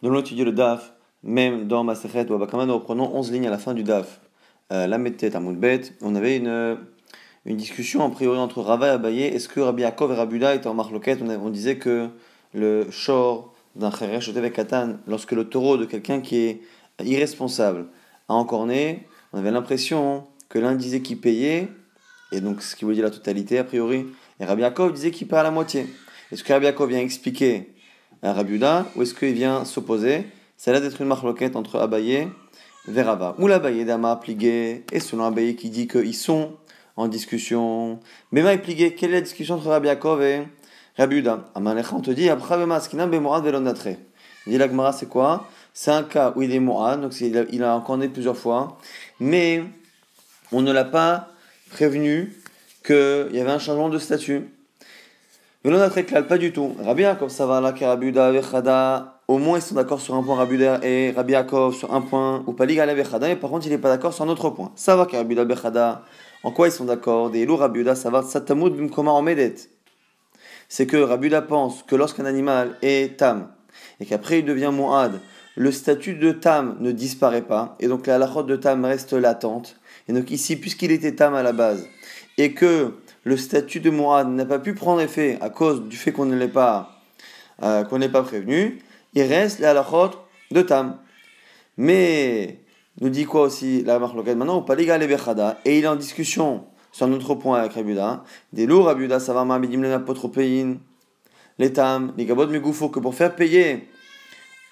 Nous allons étudier le DAF, même dans Masechet ou Abakama, nous reprenons 11 lignes à la fin du DAF. La Mettet à Moudbet, on avait une discussion a priori entre Rava et Abaye. Est-ce que Rabbi Yaakov et Rabbi Uda étaient en marloquette? On disait que le shor d'un Cheresh Oteve Katan, lorsque le taureau de quelqu'un qui est irresponsable a encorné, on avait l'impression que l'un disait qu'il payait, et donc ce qui veut dire la totalité a priori, et Rabbi Yaakov disait qu'il paie à la moitié. Est-ce que Rabbi Yaakov vient expliquer à Rabbi Uda, ou est-ce qu'il vient s'opposer? Ça a l'air d'être une marloquette entre Abaye et Rava. Ou l'Abaye d'Ama pligué, et selon Abaye qui dit qu'ils sont en discussion. Mais ma pligué, quelle est la discussion entre Rabbi Yaakov et Rabbi Uda? Amalecha, on te dit, Abchavema skinam bemoad velonatre. Il dit la Gemara, c'est quoi? C'est un cas où il est moad, donc il a encore né plusieurs fois, mais on ne l'a pas prévenu qu'il y avait un changement de statut. Mais l'on a très clair, pas du tout. Rabbi Yaakov, ça va là, que Rabbi Uda Vechada, au moins ils sont d'accord sur un point, Rabbi Uda et Rabbi Yaakov sur un point, ou Palig Ala Vechada, mais par contre il n'est pas d'accord sur un autre point. Ça va, que Rabbi Uda Vechada, en quoi ils sont d'accord? Des loups, Rabbi Uda, ça va, Satamud Bimkoma Omedet. C'est que Rabbi Uda pense que lorsqu'un animal est tam, et qu'après il devient Moad, le statut de tam ne disparaît pas, et donc la halachot de tam reste latente. Et donc ici, puisqu'il était tam à la base, et que le statut de Mourad n'a pas pu prendre effet à cause du fait qu'on ne l'ait pas, prévenu, il reste la halachot de Tam. Mais, nous dit quoi aussi la marloquette maintenant? Paliga lebechada, et il est en discussion sur un autre point avec Rabiuda. Des lourds Rabiuda, ça va ma'amidim l'apotropéine, les Tam, les gabot megoufo, que pour faire payer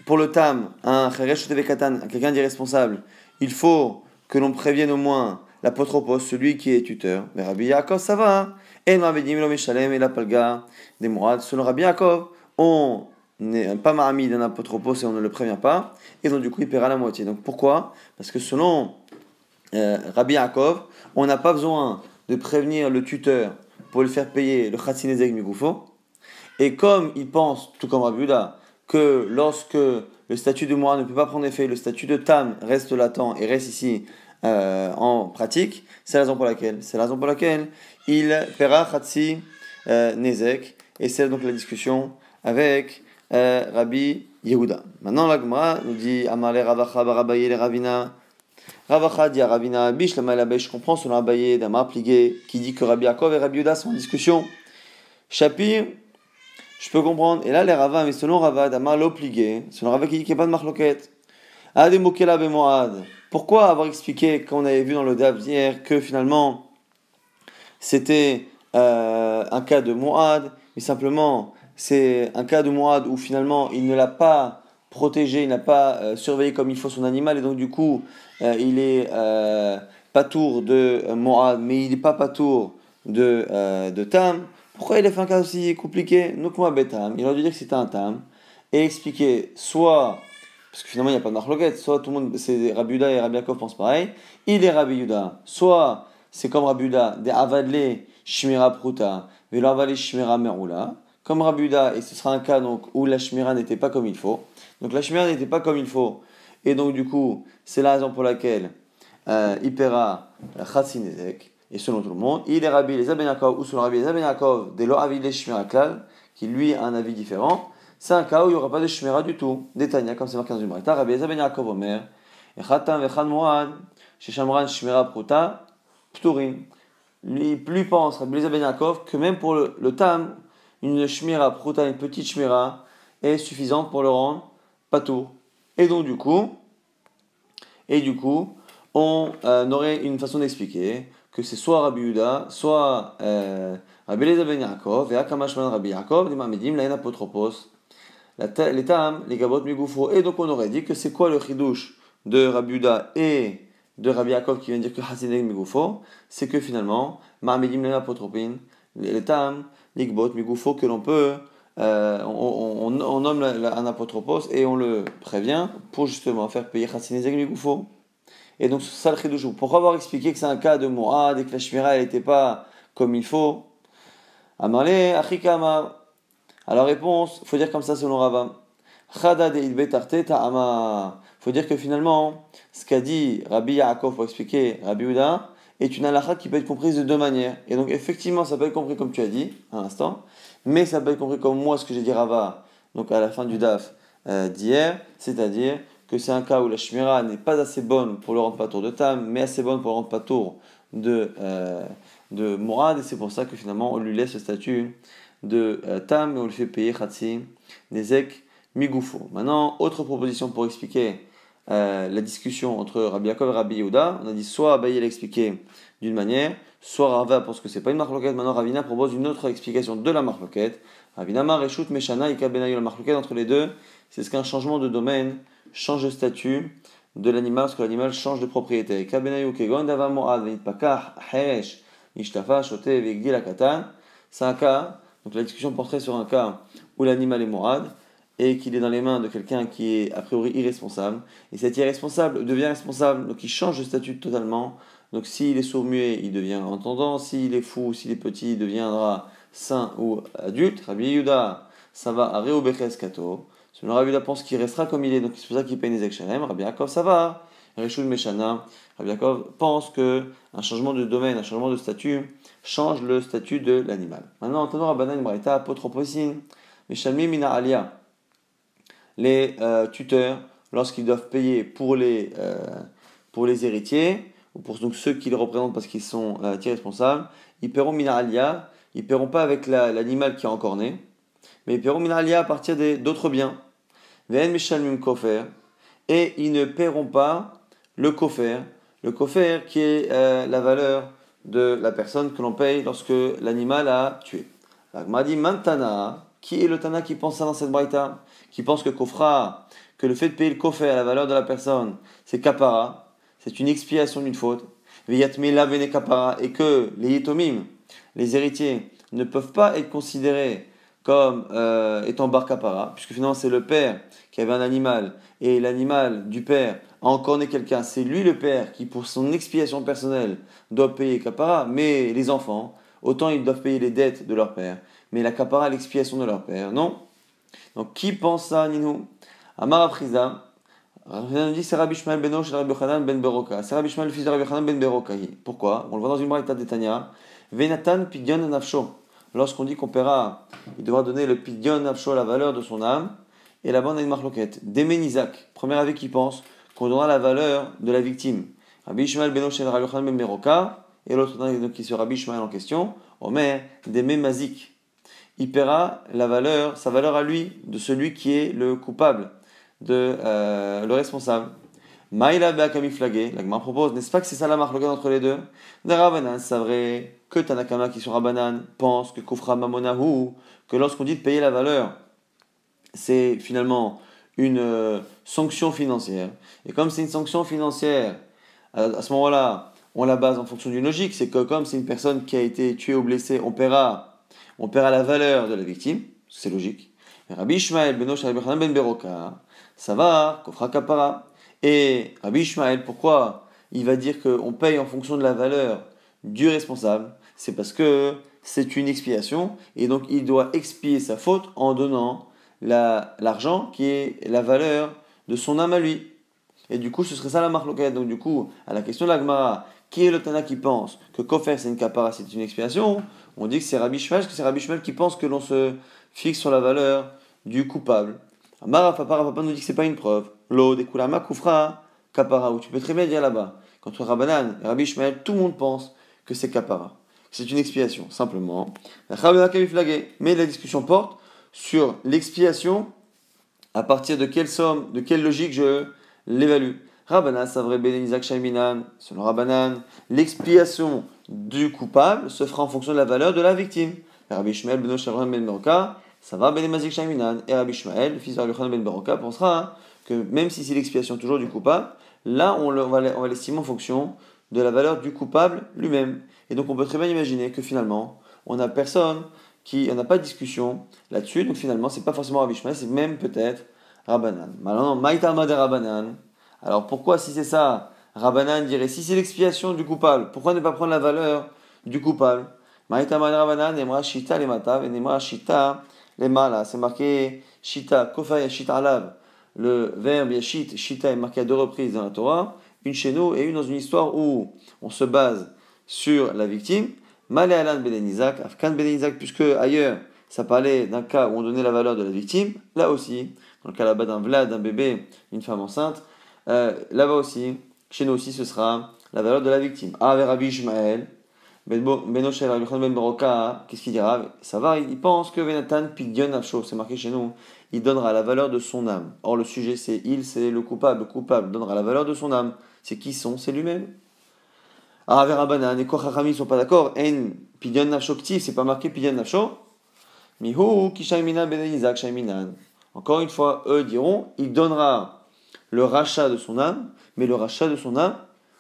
pour le Tam un cheresh tevekatan, quelqu'un d'irresponsable, il faut que l'on prévienne au moins l'apotropos, celui qui est tuteur. Mais Rabbi Yaakov, ça va. Et Ma'amedim lo meshalem et la palga des mourad. Selon Rabbi Yaakov, on n'est pas ma'amid d'un apotropos et on ne le prévient pas. Et donc du coup, il paiera la moitié. Donc pourquoi? Parce que selon Rabbi Yaakov, on n'a pas besoin de prévenir le tuteur pour le faire payer le khatsinezek migoufo. Et comme il pense, tout comme Rabbi Uda, que lorsque le statut de mourad ne peut pas prendre effet, le statut de tam reste latent et reste ici en pratique, c'est la raison pour laquelle. C'est la raison pour laquelle il paiera Khatsi Nezek, et c'est donc la discussion avec Rabbi Yehuda. Maintenant, la Gemara nous dit Amale Ravacha Barabaye le Ravina. Ravacha dit à Ravina Bish la Malabesh, je comprends selon Abaye d'Amar Pligué qui dit que Rabbi Yaakov et Rabbi Yehuda sont en discussion. Shapir, je peux comprendre. Et là, les Rava, mais selon Rava d'Amar Lo Pligué, selon Rava qui dit qu'il n'y a pas de marloquette. Ademokela Bemoad. Pourquoi avoir expliqué, qu'on avait vu dans le DAF hier, que finalement c'était un cas de Moad, mais simplement c'est un cas de Moad où finalement il ne l'a pas protégé, il n'a pas surveillé comme il faut son animal, et donc du coup il est patour de Moad, mais il n'est pas patour de Tam. Pourquoi il a fait un cas aussi compliqué? Donc moi, Betam, il aurait dû dire que c'était un Tam, et expliquer soit. Parce que finalement, il n'y a pas de marloquette. Soit tout le monde, c'est Rabbi Uda et Rabbi Yaakov pensent pareil. Il est Rabbi Uda. Soit c'est comme Rabbi Uda, des avadle shmira pruta, velo avale shmira merula. Comme Rabbi Uda, et ce sera un cas donc, où la shmira n'était pas comme il faut. Donc la shmira n'était pas comme il faut. Et donc du coup, c'est la raison pour laquelle il paiera Khatsinezek. Et selon tout le monde, il est Rabbi Eliezer ben Yaakov, ou selon Rabbi Eliezer ben Yaakov, des lo avile shmira klal, qui lui a un avis différent. C'est un cas où il n'y aura pas de shmira du tout. Détania, comme c'est marqué dans une braïta, Rabbi Eliezer ben Yaakov Omer, Echatam vechan moad, sheshamran shmira pruta, pturin. Lui pense, Rabbi Eliezer ben Yaakov, que même pour le tam, une shmira pruta, une petite shmira, est suffisante pour le rendre patour. Et donc du coup, on aurait une façon d'expliquer que c'est soit Rabbi Uda, soit Rabbi Eliezer ben Yaakov, et Akamashman Rabbi Yaakov, les Mamedim, la apotropos. Les tam, les gabot migoufo. Et donc on aurait dit que c'est quoi le chidouche de Rabbi Uda et de Rabbi Yaakov qui vient dire que Hasidek migoufo? C'est que finalement, ma'amedim l'apotropin, les tam, les gabot migoufo, que l'on peut, on nomme un apotropos et on le prévient pour justement faire payer Hasidek migoufo. Et donc c'est ça le chidouche. Pourquoi avoir expliqué que c'est un cas de Moad et que la shmira elle n'était pas comme il faut? Amarle, achikama. Alors réponse, faut dire comme ça selon Rava. Chada de ilbetarte ta'ama. Faut dire que finalement, ce qu'a dit Rabbi Yaakov pour expliquer Rabbi Uda est une halakha qui peut être comprise de deux manières. Et donc effectivement, ça peut être compris comme tu as dit à l'instant, mais ça peut être compris comme moi ce que j'ai dit Rava, donc à la fin du daf, d'hier, c'est-à-dire que c'est un cas où la shmira n'est pas assez bonne pour le rendre patour de tam, mais assez bonne pour le rendre patour de morad, et c'est pour ça que finalement on lui laisse le statut de tam, et on lui fait payer khatsi, nezek, migoufo. Maintenant, autre proposition pour expliquer la discussion entre Rabbi Yaakov et Rabbi Yehuda. On a dit soit Abaye l'a expliqué d'une manière, soit Rava pense que c'est pas une marloquette. Maintenant, Ravina propose une autre explication de la marloquette. Ravina Mar Reshut Meshana Ika Benayu. La marloquette entre les deux, c'est ce qu'un changement de domaine change de statut de l'animal, parce que l'animal change de propriété. Ika Benayu Kegon Dava Moad Venit Pakach Heresh Ishtafa Shote Vegdi la Katan. C'est un cas, donc la discussion porterait sur un cas où l'animal est Moad et qu'il est dans les mains de quelqu'un qui est a priori irresponsable, et cet irresponsable devient responsable, donc il change de statut totalement. Donc s'il est sourd-muet, il devient entendant, s'il est fou, s'il est petit, il deviendra saint ou adulte. Rabbi Yehuda, ça va à Reobeches Kato. Selon Rabbi Yehuda pense qu'il restera comme il est, donc c'est pour ça qu'il paye les Shalem. Rabbi Yaakov, ça va. Reshul Meshana. Rabbi Yaakov pense que un changement de domaine, un changement de statut, change le statut de l'animal. Maintenant, entendons Rabbanan Braïta, apotroposin, Meshalmi Mina Alia. Les tuteurs, lorsqu'ils doivent payer pour les héritiers, ou pour donc ceux qui les représentent parce qu'ils sont irresponsables, ils paieront minalia, ils paieront pas avec l'animal qui est encore né, mais ils paieront minalia à partir d'autres biens. Ve'en mishalmim kofer, et ils ne paieront pas le kofer qui est la valeur de la personne que l'on paye lorsque l'animal a tué. L'agma dit Mantana, qui est le Tana qui pense ça dans cette braïta, qui pense que kofra, que le fait de payer le kofer à la valeur de la personne, c'est kapara, c'est une expiation d'une faute. Veyatmela vene kapara, et que les yitomim, les héritiers, ne peuvent pas être considérés comme étant bar kapara, puisque finalement c'est le père qui avait un animal, et l'animal du père a encore né quelqu'un, c'est lui le père qui pour son expiation personnelle doit payer kapara, mais les enfants, autant ils doivent payer les dettes de leur père, mais la kapara l'expiation de leur père, non. Donc qui pense ça, Ninou? Amar Apriza, on dit c'est Rabbi Shmuel ben Osh et Rabbi Yochanan ben Beroka. C'est Rabbi Shmuel le fils de Rabbi Yochanan ben Beroka. Pourquoi? On le voit dans une braïta de Tanya. Venatan pidyon nafsho. Lorsqu'on dit qu'on paiera, il devra donner le pidyon nafsho, la valeur de son âme. Et là-bas on a une marloquette. Demen Isaac, premier avis qui pense qu'on donnera la valeur de la victime. Rabbi Shmuel ben Osh et Rabbi Yochanan ben Beroka. Et l'autre qui sera Rabbi Shmuel en question. Omer Demen Mazik. Il paiera la valeur, sa valeur à lui, de celui qui est le coupable, le responsable. Maïla Beakami flagué, la Gemara propose, n'est-ce pas que c'est ça la marque entre les deux? Des Rabanan, c'est vrai que Tanakama qui sont Rabanan pense que Kofra Mamonahu, que lorsqu'on dit de payer la valeur, c'est finalement une sanction financière. Et comme c'est une sanction financière, à ce moment-là, on la base en fonction d'une logique, c'est que comme c'est une personne qui a été tuée ou blessée, on paiera la valeur de la victime, c'est logique. Rabbi Ishmael ben Osh Rabbi Yochanan ben Beroka, ça va, Kofra Kapara. Et Rabbi Ishmael, pourquoi il va dire qu'on paye en fonction de la valeur du responsable? C'est parce que c'est une expiation, et donc il doit expier sa faute en donnant l'argent qui est la valeur de son âme à lui. Et du coup, ce serait ça la marloquette. Donc du coup, à la question de la Gemara, qui est le Tana qui pense que Kofer c'est une kapara, c'est une expiation? On dit que c'est Rabbi Shmuel, qui pense que l'on se fixe sur la valeur du coupable. Amara Papa nous dit que c'est pas une preuve. L'eau des Kulama Koufra kapara, où tu peux très bien dire là-bas, qu'entre Rabbanan et Rabbi Shmuel, tout le monde pense que c'est kapara. C'est une expiation, simplement. Mais la discussion porte sur l'expiation à partir de quelle somme, de quelle logique je l'évalue. Rabbanan, Savre Ben Isaac Shaiminan, selon Rabbanan, l'expiation du coupable se fera en fonction de la valeur de la victime. Rabbi Shmuel Ben Osh Ben Beroka, ça va Ben Mazik Shaiminan, et Rabbi Shmuel, le fils de Rabbi Yochanan Ben Beroka, pensera que même si c'est l'expiation toujours du coupable, là on va l'estimer en fonction de la valeur du coupable lui-même. Et donc on peut très bien imaginer que finalement, on n'a pas de discussion là-dessus, donc finalement c'est pas forcément Rabbi Shmuel, c'est même peut-être Rabbanan. Maintenant, Maïtama de Rabbanan. Alors pourquoi, si c'est ça, Rabbanan dirait, si c'est l'expiation du coupable, pourquoi ne pas prendre la valeur du coupable? Maïtama de Rabbanan, Emra Shita les Matav, et Emra Shita les Mala. C'est marqué Shita, Kofa Yashita Alav. Le verbe Yashit, Shita est marqué à 2 reprises dans la Torah, une chez nous et une dans une histoire où on se base sur la victime. Malé Alan Ben Isaac, Afkan Ben Isaac, puisque ailleurs ça parlait d'un cas où on donnait la valeur de la victime. Là aussi, dans le cas là-bas d'un Vlad, d'un bébé, une femme enceinte, là-bas aussi, chez nous aussi, ce sera la valeur de la victime. Ah, Rabbi Ishmael, Benoshel, Rabbi Yochanan ben Baroka, qu'est-ce qu'il dira? Ça va, il pense que Venatan Pidyon Nafsho, c'est marqué chez nous, il donnera la valeur de son âme. Or, le sujet, c'est il, c'est le coupable donnera la valeur de son âme. C'est qui sont? C'est lui-même. Ah, Verabanan, et quoi, Chachamim, ils sont pas d'accord. En Pidyon Nafsho Ktiv, c'est pas marqué Pidyon Nafsho. Mihu, Kishaiminan ben Isaac Shaiminan. Encore une fois, eux diront, il donnera le rachat de son âme, mais le rachat de son âme,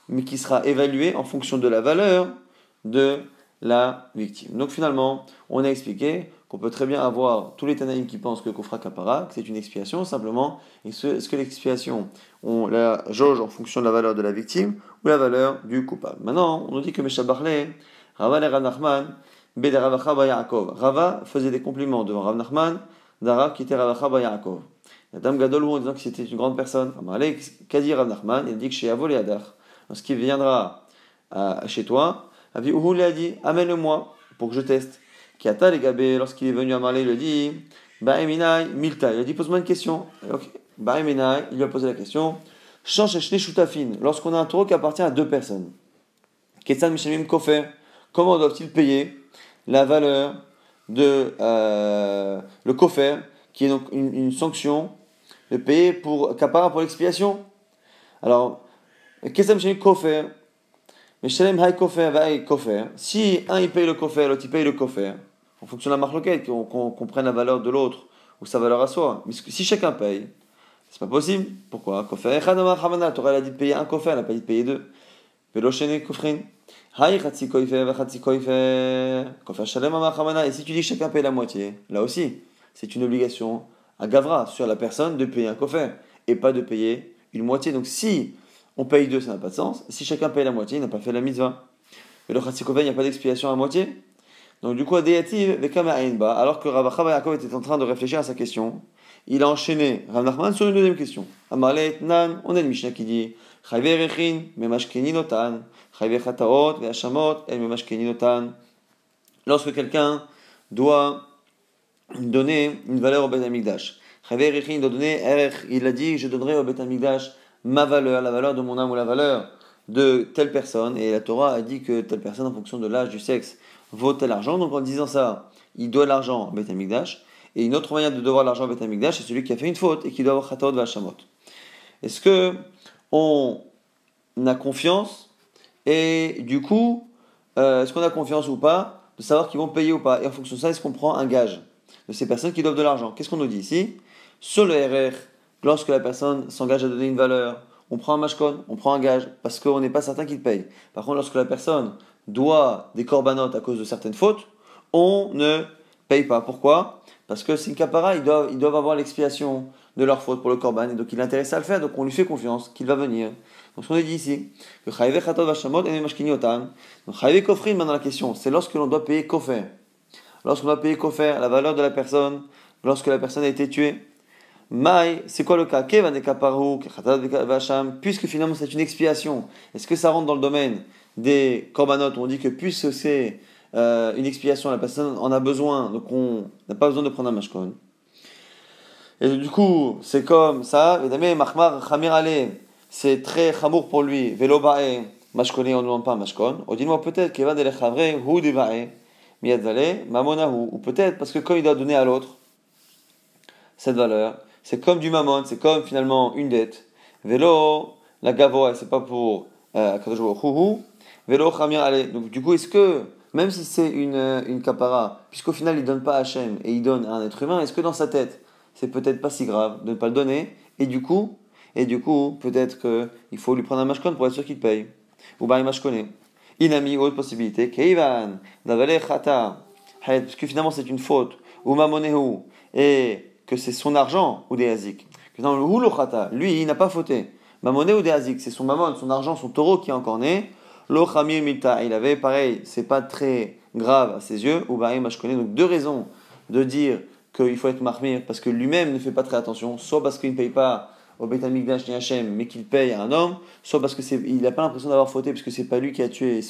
mais qui sera évalué en fonction de la valeur de la victime. Donc finalement, on a expliqué qu'on peut très bien avoir tous les Tanaïm qui pensent que Kofra Kapara, que c'est une expiation simplement, est-ce que l'expiation, on la jauge en fonction de la valeur de la victime ou la valeur du coupable. Maintenant, on nous dit que Meshabarle, Rava le Rav Nachman, Bede Ravacha ba Yaakov. Rava faisait des compliments devant Rav Nachman, d'Arav qui était Ravacha ba Yaakov. Dame Gadolou en disant que c'était une grande personne. Qu'a dit Rav Nachman? Il dit que chez Avol et Adar, lorsqu'il viendra chez toi, Avi Uhul a dit, amène-le-moi pour que je teste. Kiata les gabé, lorsqu'il est venu à Marley, il lui a dit, Baeminai Milta. Il a dit, pose-moi une question. Ok. Baeminai, il lui a posé la question. Change Shne Shutafin, lorsqu'on a un taureau qui appartient à deux personnes. Ketsan Mishamim Kofer, comment doivent-ils payer la valeur de le kofer, qui est donc une sanction, de payer pour kapara pour l'expiation? Alors, Ketsan Mishamim Kofer, mais Shalem Hay Kofer, Vaï Kofer. Si un il paye le Kofer, l'autre il paye le Kofer, en fonction de la marloquette, qu'on prenne la valeur de l'autre ou sa valeur à soi. Mais si chacun paye, c'est pas possible. Pourquoi? Kofer Echadama Hamana, Torah elle a dit de payer un Kofer, elle n'a pas dit de payer deux. Veloshene Kofrin. Hay Chatsi Kofer, Vachatsi Kofer. Kofer Shalem Hamana. Et si tu dis que chacun paye la moitié, là aussi, c'est une obligation à Gavra sur la personne de payer un Kofer et pas de payer une moitié. Donc si on paye deux, ça n'a pas de sens. Si chacun paye la moitié, il n'a pas fait la mitzvah. Et le Chatzikoven, il n'y a pas d'expiation à moitié. Donc du coup, Adéativ, Vekam Aïnba, alors que Rabbi Chava Yaakov était en train de réfléchir à sa question, il a enchaîné Rav Nachman sur une deuxième question. Amarlet Nan, on a une Mishnah qui dit Chayve Rechin, Memashkeni Notan, Chayve Chataot, Ve'ashamot, El Memashkeni Notan. Lorsque quelqu'un doit donner une valeur au Beth Amikdash, Chayve Rechin doit donner Erech, il a dit je donnerai au Beth Amikdash ma valeur, la valeur de mon âme ou la valeur de telle personne, et la Torah a dit que telle personne, en fonction de l'âge, du sexe, vaut tel argent. Donc en disant ça, il doit l'argent à Beth Amikdash. Et une autre manière de devoir l'argent à Beth Amikdash, c'est celui qui a fait une faute et qui doit avoir Chatot Vachamot. Est-ce que on a confiance et du coup, est-ce qu'on a confiance ou pas de savoir qu'ils vont payer ou pas? Et en fonction de ça, est-ce qu'on prend un gage de ces personnes qui doivent de l'argent? Qu'est-ce qu'on nous dit ici? Sur le RR, lorsque la personne s'engage à donner une valeur, on prend un mashkon, on prend un gage, parce qu'on n'est pas certain qu'il paye. Par contre, lorsque la personne doit des corbanotes à cause de certaines fautes, on ne paye pas. Pourquoi? Parce que c'est une capara, ils doivent avoir l'expiation de leur faute pour le korban, et donc il est intéressé à le faire, donc on lui fait confiance qu'il va venir. Donc ce qu'on a dit ici, que Chayve Chatot Vashamot et Mashkini Otam. Donc Chayve Kofrin, maintenant la question, c'est lorsque l'on doit payer Kofer. Lorsqu'on doit payer Kofer, la valeur de la personne, lorsque la personne a été tuée. Maï, c'est quoi le cas? Puisque finalement c'est une expiation, est-ce que ça rentre dans le domaine des korbanot? On dit que puisque c'est une expiation, la personne en a besoin, donc on n'a pas besoin de prendre un mashkon. Et du coup, c'est comme ça, c'est très chamour pour lui, velo bae, mashkoné, on ne demande pas un mashkon. On dit moi peut-être qu'il va de l'echavre, hu devae, miyadzale, mamonahu, ou peut-être parce que quand il doit donner à l'autre cette valeur, c'est comme du mammon, c'est comme finalement une dette. Vélo, la gavoa, c'est pas pour Kadosh Baruch Hu. Vélo, chamir, allez. Donc du coup, est-ce que, même si c'est une kapara, puisqu'au final il donne pas à Hachem et il donne à un être humain, est-ce que dans sa tête, c'est peut-être pas si grave de ne pas le donner, et du coup, peut-être qu'il faut lui prendre un mashkon pour être sûr qu'il paye. Ou bien un mashkoné. Inami, autre possibilité. Keivan, davale chata, puisque finalement c'est une faute. Ou mamonehu, et que c'est son argent ou des hazik. Dans le hulochata, lui, il n'a pas fauté. Mamoné ou des hazik, c'est son mamon, son argent, son taureau qui est encore né. L'ochamir milta, il avait pareil, c'est pas très grave à ses yeux. Ou baïm, je connais donc deux raisons de dire qu'il faut être marmir, parce que lui-même ne fait pas très attention, soit parce qu'il ne paye pas au Beit HaMikdash ni Hachem, mais qu'il paye à un homme, soit parce qu'il n'a pas l'impression d'avoir fauté, parce que c'est pas lui qui a tué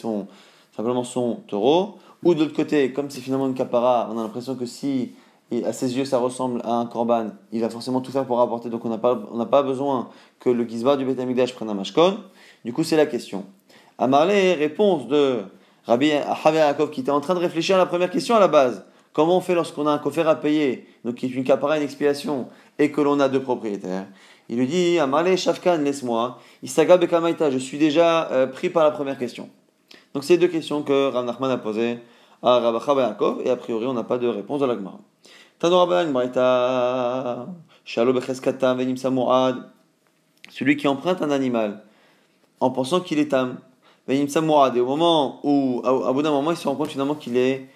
simplement son taureau, ou de l'autre côté, comme c'est finalement une capara, on a l'impression que si à ses yeux ça ressemble à un korban, il va forcément tout faire pour rapporter, donc on n'a pas besoin que le gizbar du Beth Amikdash prenne un mashkon. Du coup, c'est la question. Amarlé, réponse de Rabbi Havé Yaakov qui était en train de réfléchir à la première question à la base. Comment on fait lorsqu'on a un kofer à payer, donc qui est une capara, une expiation, et que l'on a deux propriétaires? Il lui dit, Amarlé, Shafkan, laisse-moi. Isaga Bekamaita, je suis déjà pris par la première question. Donc c'est deux questions que Rav Nachman a posées à Rabbi Havé Yaakov, et a priori on n'a pas de réponse de la Gemara. Tano Rabban Braïta, Shalo Becheskata Venim Samoad, celui qui emprunte un animal en pensant qu'il est tam. Venim Samoad, et au moment où, à bout d'un moment, il se rend compte finalement qu'il est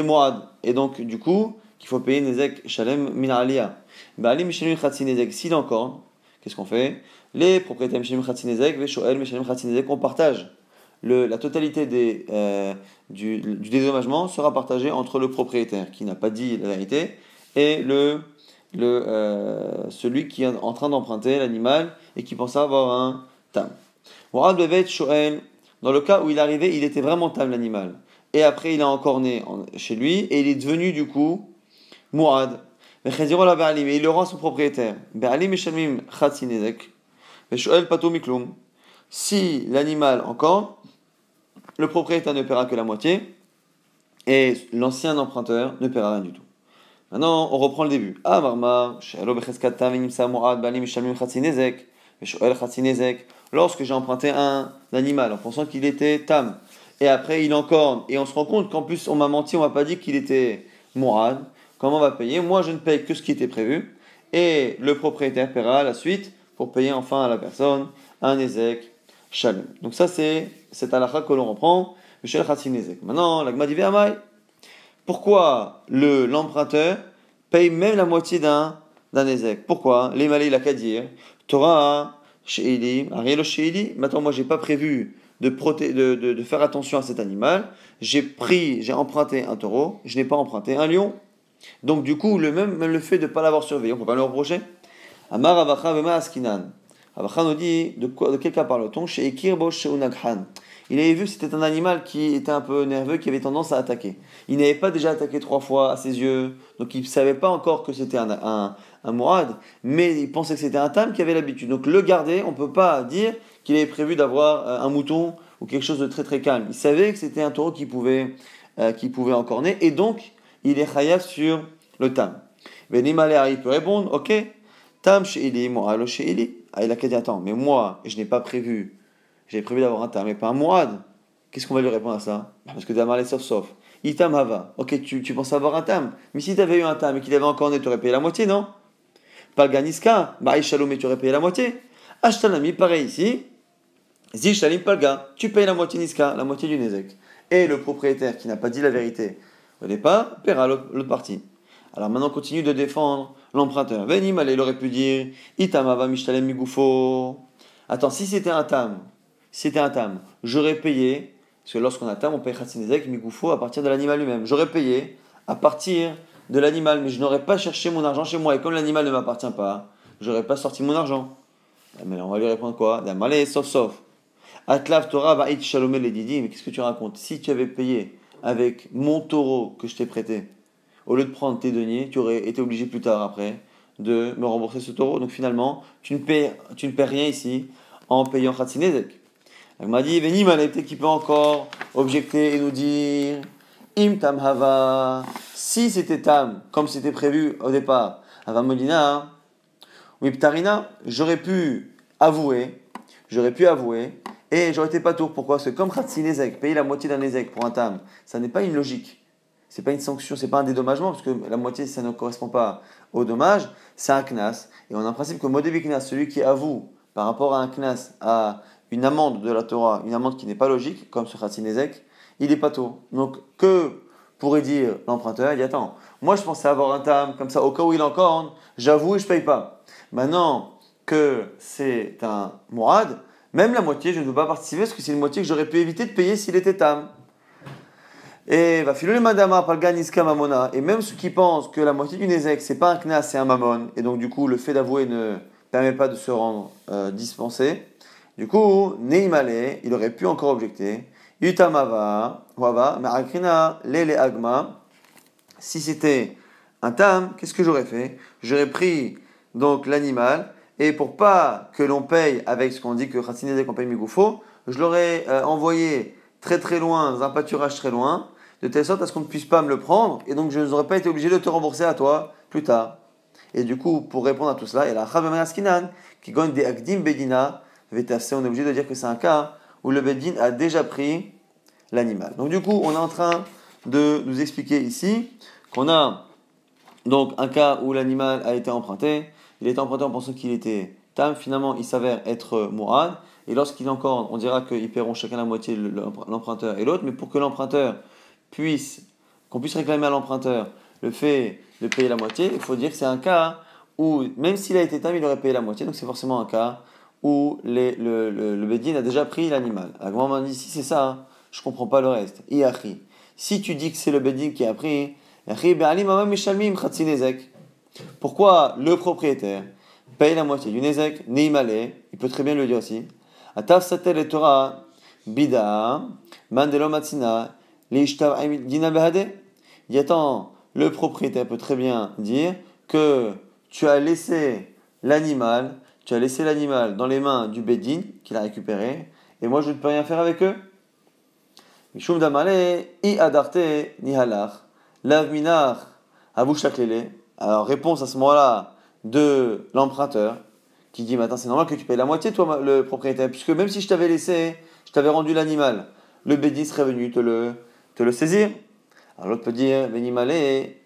Moad, et donc du coup, qu'il faut payer Nezek Shalem Minalia. Ba'alim Mishalim Khatsi Nezek, s'il encore, qu'est-ce qu'on fait? Les propriétaires Mishalim Khatsi Nezek, Veshoel Mishalim Khatsi Nezek, on partage. La totalité du dédommagement sera partagée entre le propriétaire qui n'a pas dit la vérité et celui qui est en train d'emprunter l'animal et qui pensait avoir un tam. Dans le cas où il est arrivé, il était vraiment tam l'animal. Et après, il a encore né chez lui et il est devenu du coup Mouad. Et il le rend à son propriétaire. Si l'animal encore, le propriétaire ne paiera que la moitié et l'ancien emprunteur ne paiera rien du tout. Maintenant, on reprend le début. Ah, Marma, lorsque j'ai emprunté un animal en pensant qu'il était tam, et après il encorne, et on se rend compte qu'en plus on m'a menti, on m'a pas dit qu'il était mourad, comment on va payer? Moi je ne paye que ce qui était prévu, et le propriétaire paiera la suite pour payer enfin à la personne un ezek shalom. Donc ça c'est cette halakha que l'on reprend, Michel Khatsin ezek. Maintenant, la Gemara dit pourquoi l'emprunteur paye même la moitié d'un ezek? Pourquoi? Les malais, il a qu'à dire Torah, Sheili, Ariel Sheili. Maintenant, moi, j'ai pas prévu de faire attention à cet animal. J'ai emprunté un taureau, je n'ai pas emprunté un lion. Donc, du coup, même le fait de ne pas l'avoir surveillé, on ne peut pas le reprocher. Amar Avacha Vema Askinan. Avacha nous dit de quel cas parle-t-on? Chez Ekirbo Sheunaghan. Il avait vu que c'était un animal qui était un peu nerveux, qui avait tendance à attaquer. Il n'avait pas déjà attaqué 3 fois à ses yeux, donc il ne savait pas encore que c'était un mourad, mais il pensait que c'était un tam qui avait l'habitude. Donc le garder, on ne peut pas dire qu'il avait prévu d'avoir un mouton ou quelque chose de très très calme. Il savait que c'était un taureau qui pouvait encorner, et donc il est chayav sur le tam. Benimale il peut répondre, ok, tam she'ili, mo'alo she'ili. Ah, il a qu'à dire, attends, mais moi, je n'ai pas prévu. J'avais prévu d'avoir un tam, mais pas un mourad. Qu'est-ce qu'on va lui répondre à ça? Parce que Damar les sauf. Itam hava. Ok, tu penses avoir un tam. Mais si tu avais eu un tam et qu'il avait encore né, tu aurais payé la moitié, non? Palganiska, Baï Shalom, tu aurais payé la moitié. Ashtanami, pareil ici. Zi Shalim Palga, tu payes la moitié Niska, la moitié du Nezek. Et le propriétaire qui n'a pas dit la vérité au départ, paiera l'autre partie. Alors maintenant, on continue de défendre l'emprunteur. Venim, il aurait pu dire Itam hava Mishtalem Migufo. Attends, si c'était un tam, j'aurais payé, parce que lorsqu'on a tam, on paye Khatsinezek, Migoufo à partir de l'animal lui-même. J'aurais payé à partir de l'animal, mais je n'aurais pas cherché mon argent chez moi. Et comme l'animal ne m'appartient pas, j'aurais pas sorti mon argent. Mais on va lui répondre quoi? Allez, sauf. Atlav Torah va it shalomé les didi, mais qu'est-ce que tu racontes? Si tu avais payé avec mon taureau que je t'ai prêté, au lieu de prendre tes deniers, tu aurais été obligé plus tard après de me rembourser ce taureau. Donc finalement, tu ne paies rien ici en payant Khatsinezek. Il m'a dit, Venim, peut-être qu'il peut encore objecter et nous dire, Im tam hava, si c'était tam, comme c'était prévu au départ, hava molina, ou ptarina, j'aurais pu avouer, et j'aurais été pas tour. Pourquoi? Parce que comme Khatsinezek, payer la moitié d'un ezek pour un tam, ça n'est pas une logique. C'est pas une sanction, c'est pas un dédommagement, parce que la moitié, ça ne correspond pas au dommage, c'est un knas. Et on a un principe que Modévi knas, celui qui avoue par rapport à un knas, à une amende de la Torah, une amende qui n'est pas logique, comme ce Khatsinezek, il est pas tôt. Donc, que pourrait dire l'emprunteur? Il dit, attends, moi je pensais avoir un tam, comme ça, au cas où il encorne, j'avoue et je paye pas. Maintenant que c'est un mourad, même la moitié, je ne veux pas participer, parce que c'est une moitié que j'aurais pu éviter de payer s'il était tam. Et va filer madama palganiska mamona. Et même ceux qui pensent que la moitié du nezek, c'est pas un knas, c'est un mamon, et donc du coup, le fait d'avouer ne permet pas de se rendre dispensé. Du coup, Neimale, il aurait pu encore objecter. Yutamava, Wava, Ma'akrina, Lele Agma. Si c'était un tam, qu'est-ce que j'aurais fait? J'aurais pris donc l'animal, et pour pas que l'on paye avec ce qu'on dit que Khatsinezek qu'on paye Migoufo, je l'aurais envoyé très très loin, dans un pâturage très loin, de telle sorte à ce qu'on ne puisse pas me le prendre, et donc je n'aurais pas été obligé de te rembourser à toi plus tard. Et du coup, pour répondre à tout cela, il y a la Chavamel Askinan qui gagne des Akdim Bedina, VTC, on est obligé de dire que c'est un cas où le Bedin a déjà pris l'animal. Donc du coup, on est en train de nous expliquer ici qu'on a donc un cas où l'animal a été emprunté, il était emprunté en pensant qu'il était tam, finalement il s'avère être mourad, et lorsqu'il est encore, on dira qu'ils paieront chacun la moitié, l'emprunteur et l'autre, mais pour que l'emprunteur puisse, qu'on puisse réclamer à l'emprunteur le fait de payer la moitié, il faut dire que c'est un cas où, même s'il a été tam, il aurait payé la moitié, donc c'est forcément un cas où le Bedin a déjà pris l'animal. La grand-mère dit, si c'est ça, hein, je ne comprends pas le reste. Iachi. Si tu dis que c'est le Bedin qui a pris, pourquoi le propriétaire paye la moitié du nezek, neimale, il peut très bien le dire aussi. Ataf satel et Torah, bida, mandelo matzina, leishtav dina behade. Il dit attends, le propriétaire peut très bien dire que tu as laissé l'animal, dans les mains du bedin qu'il a récupéré, et moi je ne peux rien faire avec eux. Mishum damale, I adarte ni halach, lav minar, avushaklele. Alors, réponse à ce moment-là de l'emprunteur qui dit maintenant c'est normal que tu payes la moitié, toi, le propriétaire, puisque même si je t'avais laissé, je t'avais rendu l'animal, le bédin serait venu te le saisir. Alors, l'autre peut dire venimale,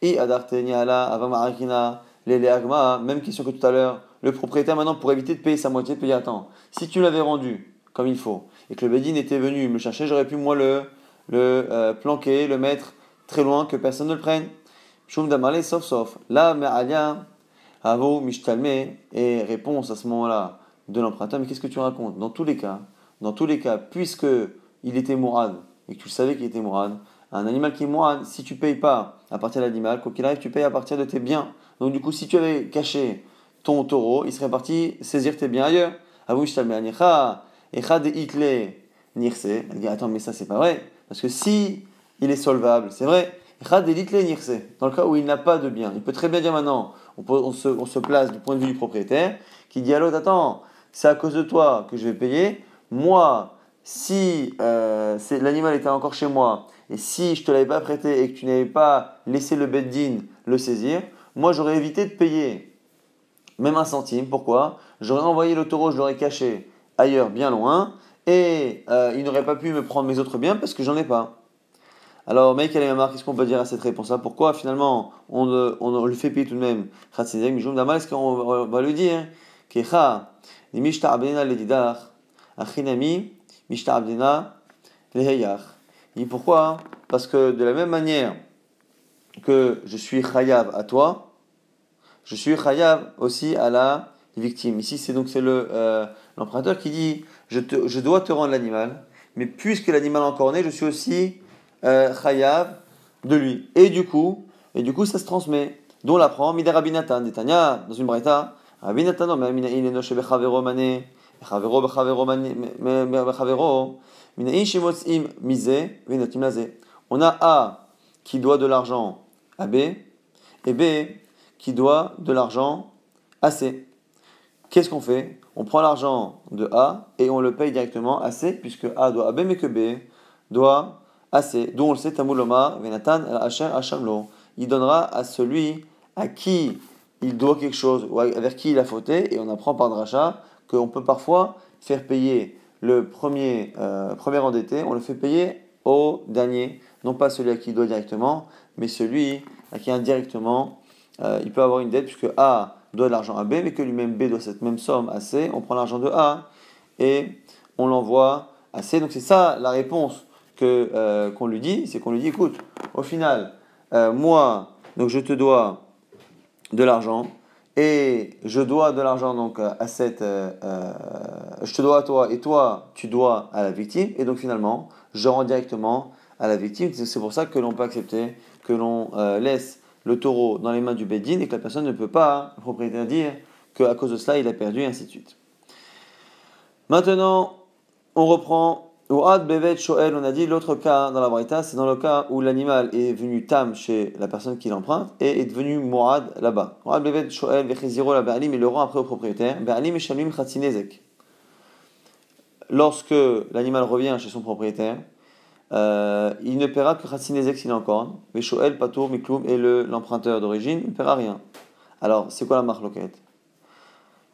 I adarte ni hala, avamarakina, lele agma, même question que tout à l'heure. Le propriétaire, maintenant, pour éviter de payer sa moitié, peut dire attends, si tu l'avais rendu comme il faut, et que le Bédine était venu me chercher, j'aurais pu moi le planquer, le mettre très loin, que personne ne le prenne. Shum damale, sauf. Là, me'alia, avo mishtalme, et réponse à ce moment-là de l'emprunteur, mais qu'est-ce que tu racontes? Dans tous les cas, puisque il était mourad, et que tu savais qu'il était mourad, un animal qui est mourad, si tu payes pas à partir de l'animal, quoi qu'il arrive, tu payes à partir de tes biens. Donc du coup, si tu avais caché ton taureau, il serait parti saisir tes biens ailleurs. Avo mishtalme anicha, echa de itle nirse. Elle dit attends, mais ça c'est pas vrai, parce que si il est solvable, c'est vrai. Dans le cas où il n'a pas de bien, il peut très bien dire maintenant, on se place du point de vue du propriétaire, qui dit à l'autre, attends, c'est à cause de toi que je vais payer. Moi, si l'animal était encore chez moi, et si je ne te l'avais pas prêté et que tu n'avais pas laissé le beddin le saisir, moi j'aurais évité de payer même un centime. Pourquoi? J'aurais envoyé le taureau, je l'aurais caché ailleurs, bien loin, et il n'aurait pas pu me prendre mes autres biens parce que j'en ai pas. Alors, Meik Alemamar, qu'est-ce qu'on peut dire à cette réponse-là? Pourquoi finalement on le fait payer tout de même? Khatsinzek, Mijoum Damal, est-ce qu'on va lui dire Kecha, ni Mishta Abdena Ledidach, Achinami, Mishta Abdena Leheyach. Il dit pourquoi? Parce que de la même manière que je suis Chayav à toi, je suis Chayav aussi à la victime. Ici, c'est l'emprunteur qui dit je dois te rendre l'animal, mais puisque l'animal est encore né, je suis aussi chayav de lui. Et du coup, ça se transmet. Dont on l'apprend, Midé Rabbi Nathan, Netanya, dans une braïta, Rabbi Nathan, non, mais il est noché bechavero mané, bechavero bechavero, minaï shemotzim misé, vinotim lazé. On a A qui doit de l'argent à B, et B qui doit de l'argent à C. Qu'est-ce qu'on fait? On prend l'argent de A et on le paye directement à C, puisque A doit à B, mais que B doit assez, d'où on le sait, Tamul Omar, Venatan, Asher, Ashamlo. Il donnera à celui à qui il doit quelque chose, ou vers qui il a fauté, et on apprend par Dracha qu'on peut parfois faire payer le premier endetté, on le fait payer au dernier, non pas celui à qui il doit directement, mais celui à qui indirectement il peut avoir une dette, puisque A doit de l'argent à B, mais que lui-même B doit cette même somme à C, on prend l'argent de A et on l'envoie à C. Donc c'est ça la réponse qu'on lui dit, c'est qu'on lui dit écoute, au final, moi, donc je te dois de l'argent et je dois de l'argent donc à je te dois à toi et toi tu dois à la victime et donc finalement je rends directement à la victime. C'est pour ça que l'on peut accepter que l'on laisse le taureau dans les mains du Bédine et que la personne ne peut pas, le propriétaire, dire qu'à cause de cela il a perdu et ainsi de suite. Maintenant, on reprend Ouad bevet shoel, on a dit l'autre cas dans la Braïta, c'est dans le cas où l'animal est venu tam chez la personne qui l'emprunte et est devenu moad là-bas. Ouad bevet shoel vechiziro la ba'alim, il le rend après au propriétaire. Ba'alim eshamim chatzinezek. Lorsque l'animal revient chez son propriétaire, il ne paiera que chatzinezek s'il est encore. Mais shoel patour mikloum et l'emprunteur d'origine ne paiera rien. Alors c'est quoi la marloquette?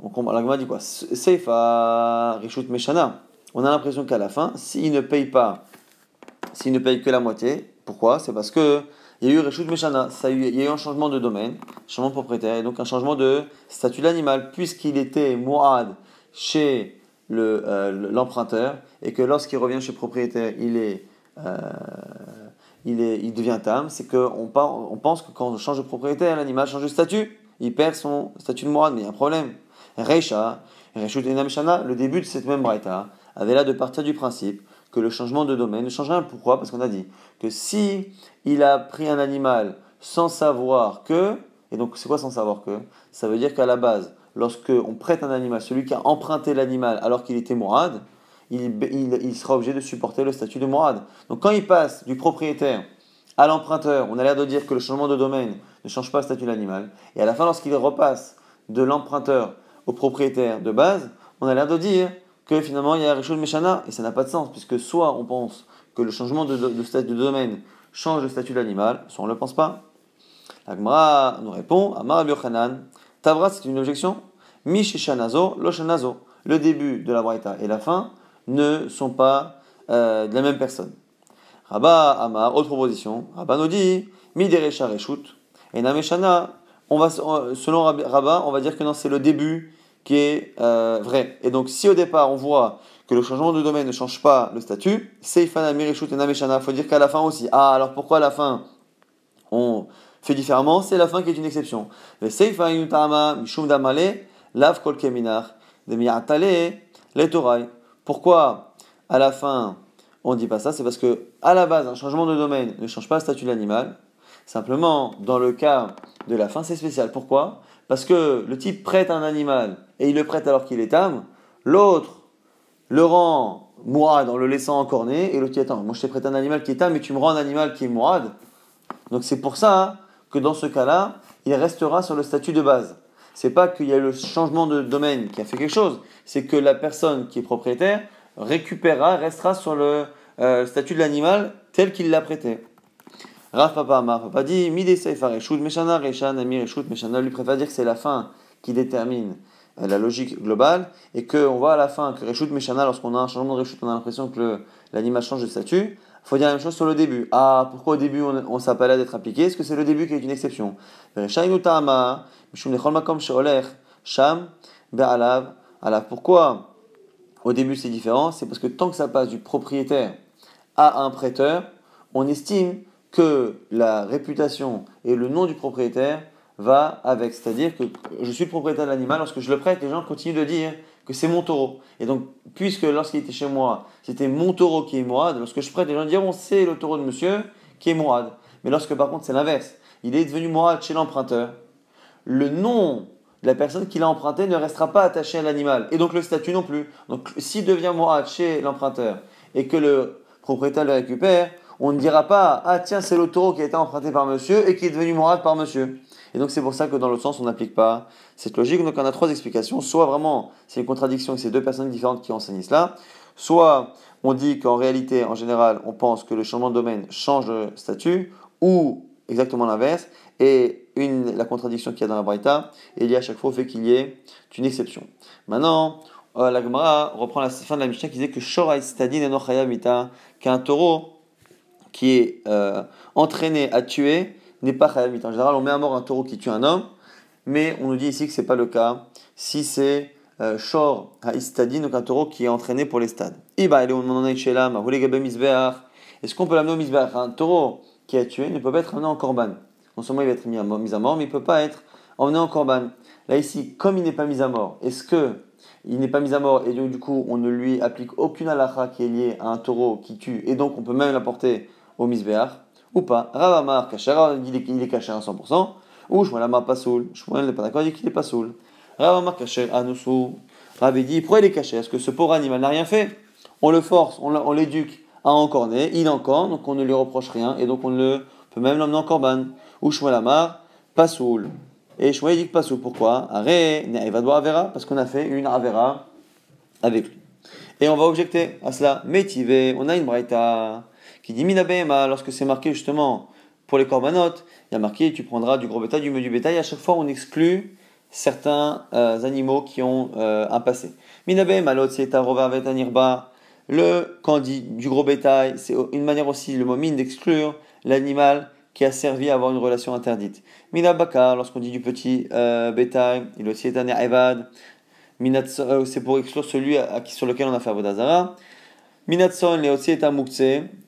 La Gemara dit quoi? Seifa rishut meshana. On a l'impression qu'à la fin, s'il ne paye que la moitié, pourquoi? C'est parce que il y a eu rishut meshana, il y a eu un changement de domaine, changement de propriétaire, et donc un changement de statut de l'animal, puisqu'il était mu'ad chez l'emprunteur, et que lorsqu'il revient chez le propriétaire, il devient tam. C'est qu'on pense que quand on change de propriétaire, l'animal change de statut, il perd son statut de mu'ad, mais il y a un problème. Reisha, reshut enameshana, le début de cette même braïta avait là de partir du principe que le changement de domaine ne change rien. Pourquoi? Parce qu'on a dit que si il a pris un animal sans savoir que, et donc c'est quoi sans savoir que? Ça veut dire qu'à la base, lorsque on prête un animal, celui qui a emprunté l'animal alors qu'il était mourad, il sera obligé de supporter le statut de mourad. Donc quand il passe du propriétaire à l'emprunteur, on a l'air de dire que le changement de domaine ne change pas le statut de l'animal, et à la fin, lorsqu'il repasse de l'emprunteur au propriétaire de base, on a l'air de dire que finalement il y a Rishon Meshana, et ça n'a pas de sens, puisque soit on pense que le changement de statut de domaine change le statut de l'animal, soit on ne le pense pas. La Gemara nous répond, Amar Rabbi Yochanan, Tavra c'est une objection, Mi Sheshanazo, Lo Shanazo. Le début de la Braïta et la fin ne sont pas de la même personne. Rabba Amar, autre proposition, Rabba nous dit, Mi Derecha Reshut, et Nameshana, selon Rabba, on va dire que non, c'est le début qui est vrai. Et donc, si au départ on voit que le changement de domaine ne change pas le statut, Seifana Mirishut et Nameshana, il faut dire qu'à la fin aussi. Ah, alors pourquoi à la fin on fait différemment? C'est la fin qui est une exception. Seifa Yutama Mishum Damale, Lav Kol Keminar, de Miatale, Letorai. Pourquoi à la fin on ne dit pas ça? C'est parce que à la base, un changement de domaine ne change pas le statut de l'animal. Simplement, dans le cas de la fin, c'est spécial. Pourquoi? Parce que le type prête un animal et il le prête alors qu'il est tam, l'autre le rend mourad en le laissant encorné, et l'autre dit attends, moi je t'ai prêté un animal qui est tam, mais tu me rends un animal qui est mourad. Donc c'est pour ça que dans ce cas-là, il restera sur le statut de base. C'est pas qu'il y a le changement de domaine qui a fait quelque chose, c'est que la personne qui est propriétaire restera sur le statut de l'animal tel qu'il l'a prêté. Rav Papa Amar, Papa dit, Mide Seifar Reshut Meshana, Reshan Ami Reshut Meshana, lui préfère dire que c'est la fin qui détermine la logique globale, et qu'on voit à la fin que Reshut Meshana, lorsqu'on a un changement de Reshut, on a l'impression que l'animal change de statut. Il faut dire la même chose sur le début. Ah, pourquoi au début on s'appelle à d'être appliqué? Est-ce que c'est le début qui est une exception? Pourquoi au début c'est différent? C'est parce que tant que ça passe du propriétaire à un prêteur, on estime que la réputation et le nom du propriétaire va avec. C'est-à-dire que je suis le propriétaire de l'animal, lorsque je le prête, les gens continuent de dire que c'est mon taureau. Et donc, puisque lorsqu'il était chez moi, c'était mon taureau qui est mourad, lorsque je prête, les gens diront c'est le taureau de monsieur qui est mourad. Mais lorsque par contre c'est l'inverse, il est devenu mourad chez l'emprunteur, le nom de la personne qui l'a emprunté ne restera pas attaché à l'animal, et donc le statut non plus. Donc s'il devient mourad chez l'emprunteur et que le propriétaire le récupère, on ne dira pas ah tiens c'est le taureau qui a été emprunté par monsieur et qui est devenu mourad par monsieur. Et donc c'est pour ça que dans l'autre sens on n'applique pas cette logique. Donc on a trois explications. Soit vraiment c'est une contradiction et c'est deux personnes différentes qui enseignent cela. Soit on dit qu'en réalité en général on pense que le changement de domaine change de statut, ou exactement l'inverse. Et la contradiction qu'il y a dans la Braïta, et il y a à chaque fois au fait qu'il y ait une exception. Maintenant, la Gemara reprend la fin de la Mishnah qui disait que Shorai Stadin Eno Chayav Mita, qu'un taureau qui est entraîné à tuer n'est pas Chayav Mita. En général, on met à mort un taureau qui tue un homme, mais on nous dit ici que ce n'est pas le cas si c'est Shor Haistadin, donc un taureau qui est entraîné pour les stades. Est-ce qu'on peut l'amener au Mizbeach? Un taureau qui a tué ne peut pas être amené en korban. Non seulement il va être mis à mort, mais il ne peut pas être emmené en korban. Là ici, comme il n'est pas mis à mort, est-ce que il n'est pas mis à mort et donc du coup on ne lui applique aucune halakha qui est liée à un taureau qui tue, et donc on peut même l'apporter au Mizbeach ou pas? Rav Amar Kasher, il est caché à 100%, ou Shmuel Amar Pasoul, Shmuel n'est pas d'accord, il dit qu'il est Pasoul. Rav Amar Kasher Anoussou, Rav dit pourquoi il est caché? Est-ce que ce pauvre animal n'a rien fait? on le force, on l'éduque à encorner, il encorne, donc on ne lui reproche rien, et donc on peut même l'emmener en corban. Ou Shmuel Amar, Pasoul. Et Shmuel dit que Pasoul, pourquoi? Aré, il va devoir Avera, parce qu'on a fait une Avera avec lui. Et on va objecter à cela. Métivé, on a une braïta qui dit Minabema, lorsque c'est marqué justement pour les corbanotes, il y a marqué tu prendras du gros bétail, du bétail. À chaque fois, on exclut certains animaux qui ont un passé. Minabema, l'autre c'est Tarova Vetanirba. Quand on dit du gros bétail, c'est une manière aussi, le mot min, d'exclure l'animal qui a servi à avoir une relation interdite. Minabakar, lorsqu'on dit du petit bétail, il aussi est un evad. C'est pour exclure celui sur lequel on a fait Avodazara. Minatson, Leotsi est un mukse.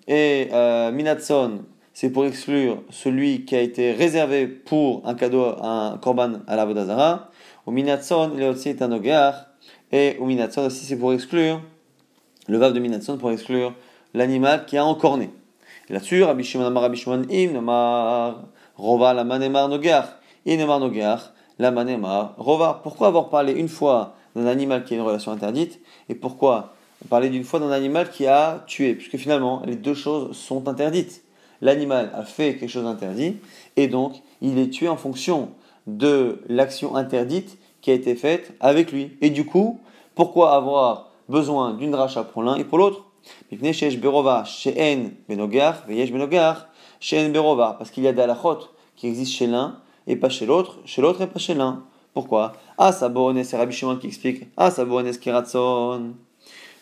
Et Minatson, c'est pour exclure celui qui a été réservé pour un cadeau, un korban à la Avodazara. Ou Minatson, Leotsi est un ogar. Et ou Minatson aussi, c'est pour exclure le vav de Minatson, pour exclure l'animal qui a encorné. Et là-dessus, Rabbi Shimon Amar Rabbi Shimon Im Namar Rova la manemar nogar. In Namar nogar la manemar Rova. Pourquoi avoir parlé une fois d'un animal qui a une relation interdite et pourquoi parler d'une fois d'un animal qui a tué, puisque finalement les deux choses sont interdites. L'animal a fait quelque chose d'interdit et donc il est tué en fonction de l'action interdite qui a été faite avec lui. Et du coup, pourquoi avoir besoin d'une dracha pour l'un et pour l'autre? Parce qu'il y a des halachot qui existent chez l'un et pas chez l'autre et pas chez l'un. Pourquoi? Ah, Sabones, c'est Rabbi Shimon qui explique. Ah, Sabones Kiratson.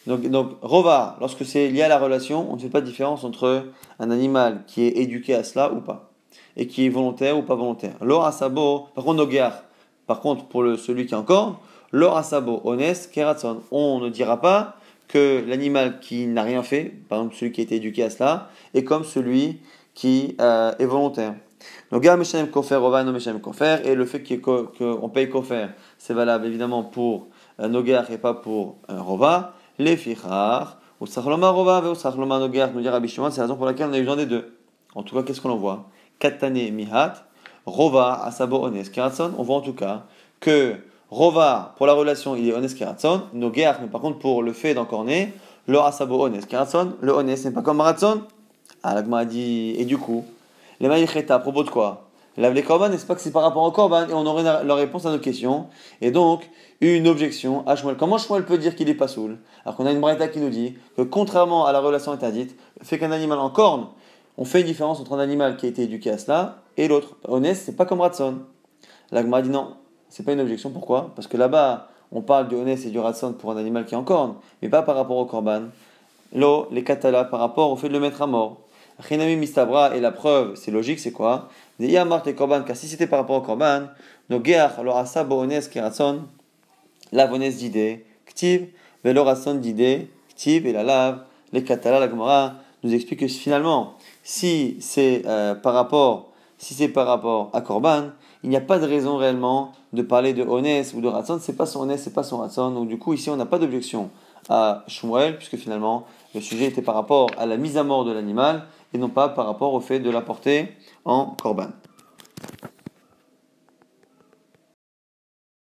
Donc, Rova, lorsque c'est lié à la relation, on ne fait pas de différence entre un animal qui est éduqué à cela ou pas, et qui est volontaire ou pas volontaire. L'or asabo, par contre, Nogar, par contre, pour celui qui est encore, l'or asabo, ones Kiratson. On ne dira pas que l'animal qui n'a rien fait, par exemple celui qui a été éduqué à cela, est comme celui qui est volontaire. Nogar Meshalem Kofer, Rova no Meshalem Kofer, et le fait qu'on paye Kofer, c'est valable évidemment pour Nogar et pas pour Rova. Les fichar, ou Sachloma Rova, ou Sachloma Nogar, nous dit Rabbi Shimon, c'est la raison pour laquelle on a eu besoin des deux. En tout cas, qu'est-ce qu'on en voit? Katane Mihat, Rova, Asabo Ones Kiratson, on voit en tout cas que Rova, pour la relation, il est Ones Kiratson, Nogar, mais par contre pour le fait d'encorner, le Asabo Ones Kiratson, le Ones n'est pas comme Maratson. Ah, l'Agma a dit, et du coup, les maïcheta, à propos de quoi? Les korban, n'est-ce pas que c'est par rapport au korban? Et on aurait la réponse à notre question. Et donc, une objection à Shmuel. Comment Shmuel peut dire qu'il est pas saoul? Alors qu'on a une braïta qui nous dit que contrairement à la relation interdite, le fait qu'un animal en corne, on fait une différence entre un animal qui a été éduqué à cela et l'autre. Honnête, c'est pas comme Ratson. L'Agma dit non, c'est pas une objection. Pourquoi? Parce que là-bas, on parle du honnête et du Ratson pour un animal qui est en corne, mais pas par rapport au korban. L'eau, les katalas, par rapport au fait de le mettre à mort. Chinami mistabra, et la preuve, c'est logique, c'est quoi? Car si c'était par rapport au korban, no geach lo asa bo'ones kiratson, lavones d'idée, ktiv, velorason d'idée, ktiv, et la lave, les katala, la Gemara nous explique que finalement, si c'est par rapport à korban, il n'y a pas de raison réellement de parler de ones ou de ratson, c'est pas son ones, c'est pas son ratson, donc du coup ici on n'a pas d'objection à Shmuel, puisque finalement le sujet était par rapport à la mise à mort de l'animal, et non pas par rapport au fait de l'apporter en korban.